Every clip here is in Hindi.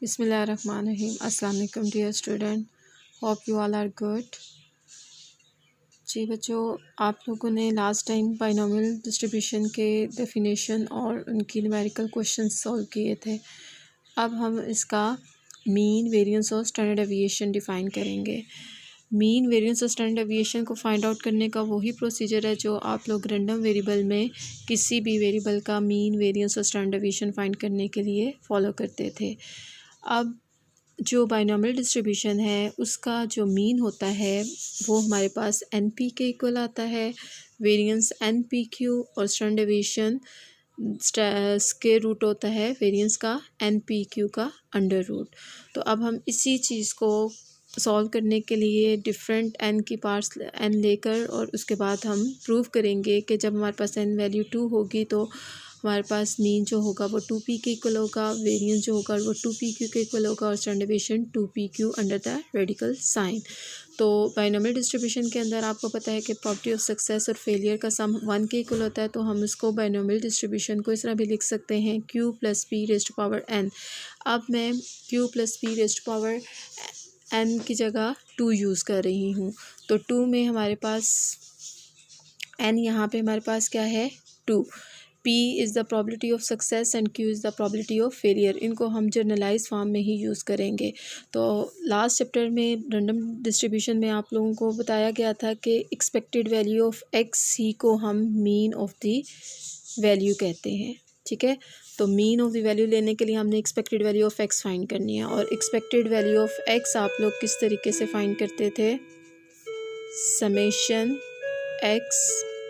बिस्मिल्लाहिर्रहमानिर्रहीम। अस्सलाम वालेकुम dear student, hope you all are good. जी बच्चों, आप लोगों ने लास्ट टाइम बाइनोमियल डिस्ट्रीब्यूशन के डेफिनेशन और उनकी न्यूमेरिकल क्वेश्चन सॉल्व किए थे। अब हम इसका मीन, वेरिएंस और स्टैंडर्ड डेविएशन डिफ़ाइन करेंगे। मीन, वेरिएंस और स्टैंडर्ड डेविएशन को फाइंड आउट करने का वही प्रोसीजर है जो आप लोग रैंडम वेरिएबल में किसी भी वेरिएबल का मीन, वेरिएंस और स्टैंडर्ड डेविएशन फाइंड करने के लिए फ़ॉलो करते थे। अब जो बाइनोमियल डिस्ट्रीब्यूशन है उसका जो मीन होता है वो हमारे पास एन पी के इक्वल आता है, वेरिएंस एन पी क्यू और स्टैंडर्ड डेविएशन स्क्वायर रूट होता है वेरिएंस का एन पी क्यू का अंडर रूट। तो अब हम इसी चीज़ को सॉल्व करने के लिए डिफरेंट एन की पार्ट्स एन लेकर और उसके बाद हम प्रूव करेंगे कि जब हमारे पास एन वैल्यू 2 होगी तो हमारे पास मीन जो होगा वो 2p के इक्वल होगा, वेरिएंस जो होगा वो 2pq के इक्वल होगा और standard deviation 2pq under the radical sign. तो बाइनोमियल डिस्ट्रीब्यूशन के अंदर आपको पता है कि प्रॉपर्टी ऑफ सक्सेस और फेलियर का सम 1 के इक्वल होता है। तो हम इसको बाइनोमियल डिस्ट्रीब्यूशन को इस तरह भी लिख सकते हैं q plus p raised to power n। अब मैं q plus p raised to power n की जगह 2 यूज़ कर रही हूँ। तो 2 में हमारे पास n यहाँ पे हमारे पास क्या है 2। P is the probability of success and Q is the probability of failure. इनको हम जर्नलाइज फॉर्म में ही यूज़ करेंगे। तो लास्ट चैप्टर में रैंडम डिस्ट्रीब्यूशन में आप लोगों को बताया गया था कि एक्सपेक्टेड वैल्यू ऑफ x ही को हम मीन ऑफ द वैल्यू कहते हैं। ठीक है, तो मीन ऑफ द वैल्यू लेने के लिए हमने expected value of x find करनी है। और एक्सपेक्टेड वैल्यू ऑफ x आप लोग किस तरीके से फाइंड करते थे, summation x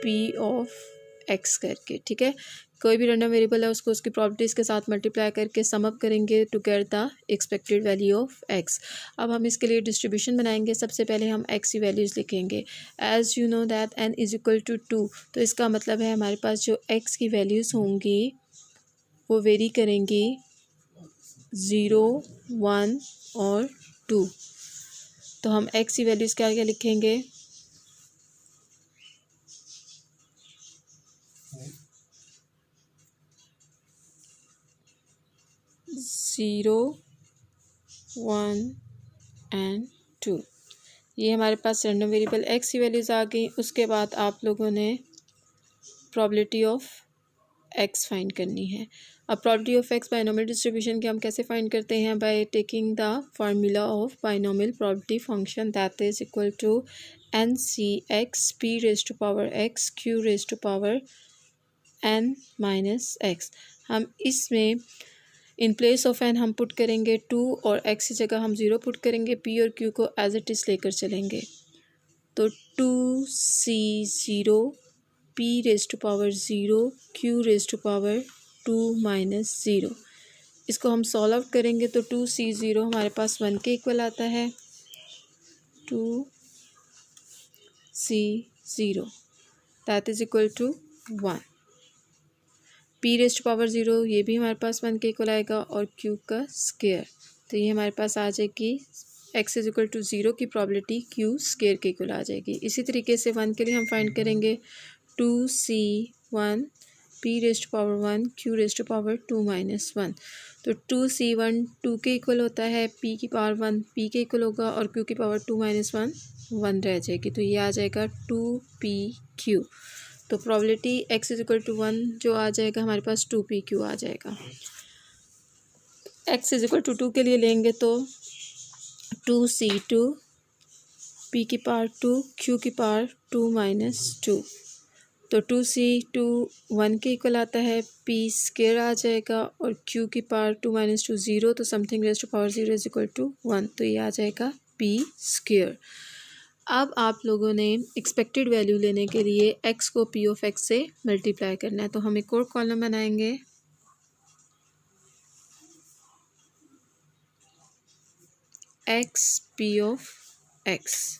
p of x करके। ठीक है, कोई भी रैंडम वेरिएबल है उसको उसकी प्रॉपर्टीज़ के साथ मल्टीप्लाई करके सम अप करेंगे to get the expected value of x। अब हम इसके लिए डिस्ट्रीब्यूशन बनाएंगे। सबसे पहले हम x की वैल्यूज़ लिखेंगे। As you know that n is equal to 2, तो इसका मतलब है हमारे पास जो x की वैल्यूज़ होंगी वो वेरी करेंगी 0, 1 और 2। तो हम x की वैल्यूज़ क्या क्या लिखेंगे, 0, 1 एंड 2। ये हमारे पास रैंडम वेरिएबल x की वैल्यूज़ आ गई। उसके बाद आप लोगों ने प्रोबेबिलिटी ऑफ x फाइंड करनी है। अब probability of x binomial distribution की हम कैसे फाइंड करते हैं, by taking the formula of binomial probability function that is equal to n c x p raised to power x q raised to power n minus x। हम इसमें इन प्लेस ऑफ n हम पुट करेंगे 2 और x की जगह हम 0 पुट करेंगे। p और q को एज इट इज़ लेकर चलेंगे। तो 2c0 p raised to power 0 q raised to power 2 minus 0। इसको हम सॉल्व आउट करेंगे तो 2c0 हमारे पास 1 के इक्वल आता है, 2c0 that is equal to 1। p raised to power 0 ये भी हमारे पास 1 के इक्वल आएगा और q का स्क्वायर। तो ये हमारे पास आ जाएगी x इज़ इक्वल टू 0 की प्रोबेबिलिटी q स्क्वायर के इक्वल आ जाएगी। इसी तरीके से 1 के लिए हम फाइंड करेंगे 2c1 p raised to power 1 q raised to power 2 minus 1। तो 2c1 2 के इक्वल होता है, p की पावर 1 p के इक्वल होगा और q की पावर 2 माइनस 1 1 रह जाएगी। तो ये आ जाएगा 2pq। तो probability x is equal to 1 जो आ जाएगा हमारे पास 2pq आ जाएगा। x इज़ इक्वल टू 2 के लिए लेंगे तो 2c2 p की पावर 2 q की पावर 2 माइनस 2। तो 2c2 1 के इक्वल आता है, p स्क्वायर आ जाएगा और q की पावर 2 माइनस 2 0। तो something raised to power 0 is equal to 1। तो ये आ जाएगा p स्क्वायर। अब आप लोगों ने एक्सपेक्टेड वैल्यू लेने के लिए x को p ऑफ x से मल्टीप्लाई करना है। तो हम एक और कॉलम बनाएंगे, x p of x।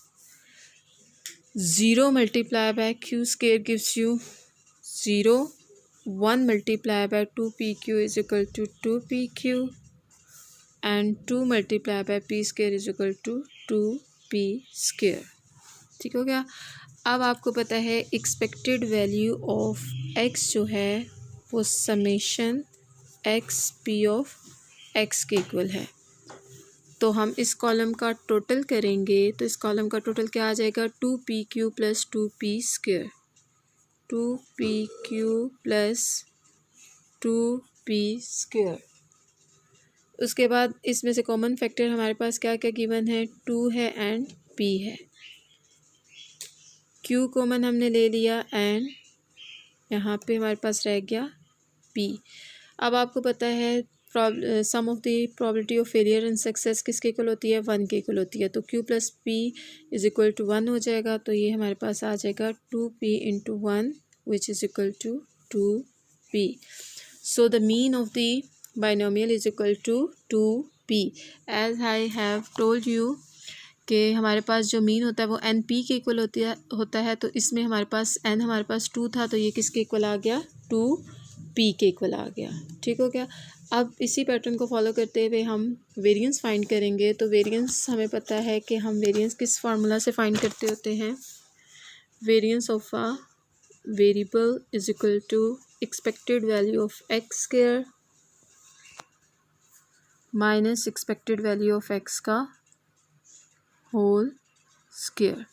0 multiply by q square gives you 0, 1 multiply by 2pq is equal to 2pq and 2 multiply by p square is equal to 2p square. ठीक हो गया। अब आपको पता है एक्सपेक्टेड वैल्यू ऑफ x जो है वो summation x p of x के इक्वल है। तो हम इस कॉलम का टोटल करेंगे तो इस कॉलम का टोटल क्या आ जाएगा, 2pq plus 2p square, 2pq plus 2p square. उसके बाद इसमें से कॉमन फैक्टर हमारे पास क्या क्या गिवन है, 2 है एंड p है। q कॉमन हमने ले लिया एंड यहाँ पे हमारे पास रह गया p। अब आपको पता है sum of the probability of failure and success किसके इक्वल होती है, 1 के इक्वल होती है। तो q plus p is equal to 1 हो जाएगा। तो ये हमारे पास आ जाएगा 2p into 1 which is equal to 2p। So the mean of the binomial is equal to 2p। As I have told you कि हमारे पास जो मीन होता है वो एन पी के इक्वल होता है। तो इसमें हमारे पास एन हमारे पास 2 था, तो ये किसके इक्वल आ गया, 2p के इक्वल आ गया। ठीक हो गया। अब इसी पैटर्न को फॉलो करते हुए हम वेरिएंस फाइंड करेंगे। तो वेरिएंस हमें पता है कि हम वेरिएंस किस फार्मूला से फाइंड करते होते हैं, variance of a variable is equal to expected value of x square minus expected value of x का होल स्क्वायर।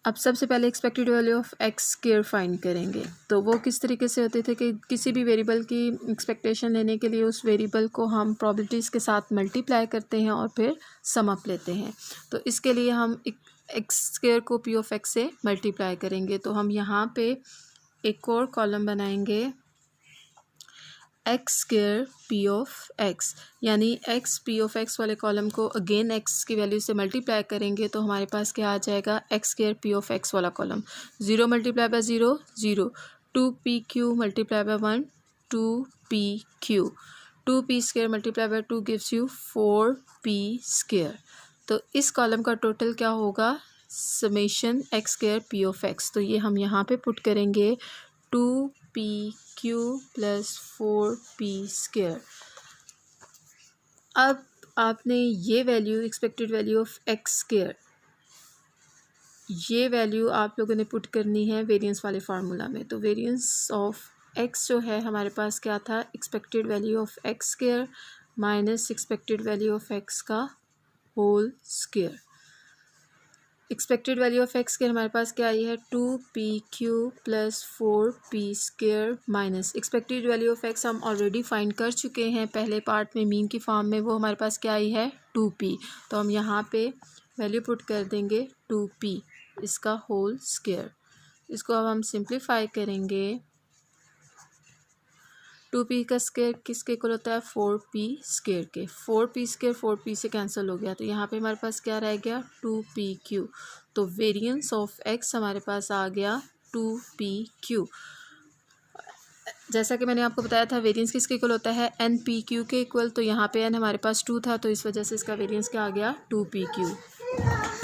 अब सबसे पहले expected value of x square find करेंगे। तो वो किस तरीके से होते थे कि किसी भी वेरिएबल की एक्सपेक्टेशन लेने के लिए उस वेरिएबल को हम प्रोबेबिलिटीज़ के साथ मल्टीप्लाई करते हैं और फिर सम अप लेते हैं। तो इसके लिए हम एक्स स्क्वायर को पी ऑफ एक्स से मल्टीप्लाई करेंगे। तो हम यहाँ पे एक और कॉलम बनाएंगे x square p of x, यानी एक्स पी ऑफ एक्स वाले कॉलम को अगेन एक्स की वैल्यू से मल्टीप्लाई करेंगे। तो हमारे पास क्या आ जाएगा, x square p of x वाला column, 0 multiply by 0 0, 2pq multiply by 1 2pq, 2p square multiply by 2 gives you 4p square. तो इस कॉलम का टोटल क्या होगा, summation x square p of x. तो ये हम यहाँ पे पुट करेंगे 2pq प्लस 4p स्क्वायर। अब आपने ये value expected value of x square, ये वैल्यू आप लोगों ने पुट करनी है वेरिएंस वाले फार्मूला में। तो वेरिएंस ऑफ एक्स जो है हमारे पास क्या था, expected value of x square minus expected value of x का whole square. Expected value of x square हमारे पास क्या आई है, 2pq plus 4p square minus expected value of x हम ऑलरेडी फाइंड कर चुके हैं पहले पार्ट में मीन की फॉर्म में, वो हमारे पास क्या आई है 2p। तो हम यहाँ पे वैल्यू पुट कर देंगे 2p इसका होल स्क्वायर। इसको अब हम सिंप्लीफाई करेंगे, 2p का स्क्वायर किसके इक्वल होता है, 4p स्क्वायर के। 4p स्क्वायर 4p से कैंसिल हो गया, तो यहाँ पे हमारे पास क्या रह गया 2pq। तो वेरिएंस ऑफ x हमारे पास आ गया 2pq। जैसा कि मैंने आपको बताया था वेरिएंस किसके इक्वल होता है, npq के इक्वल। तो यहाँ पे n हमारे पास 2 था, तो इस वजह से इसका वेरिएंस क्या आ गया 2pq।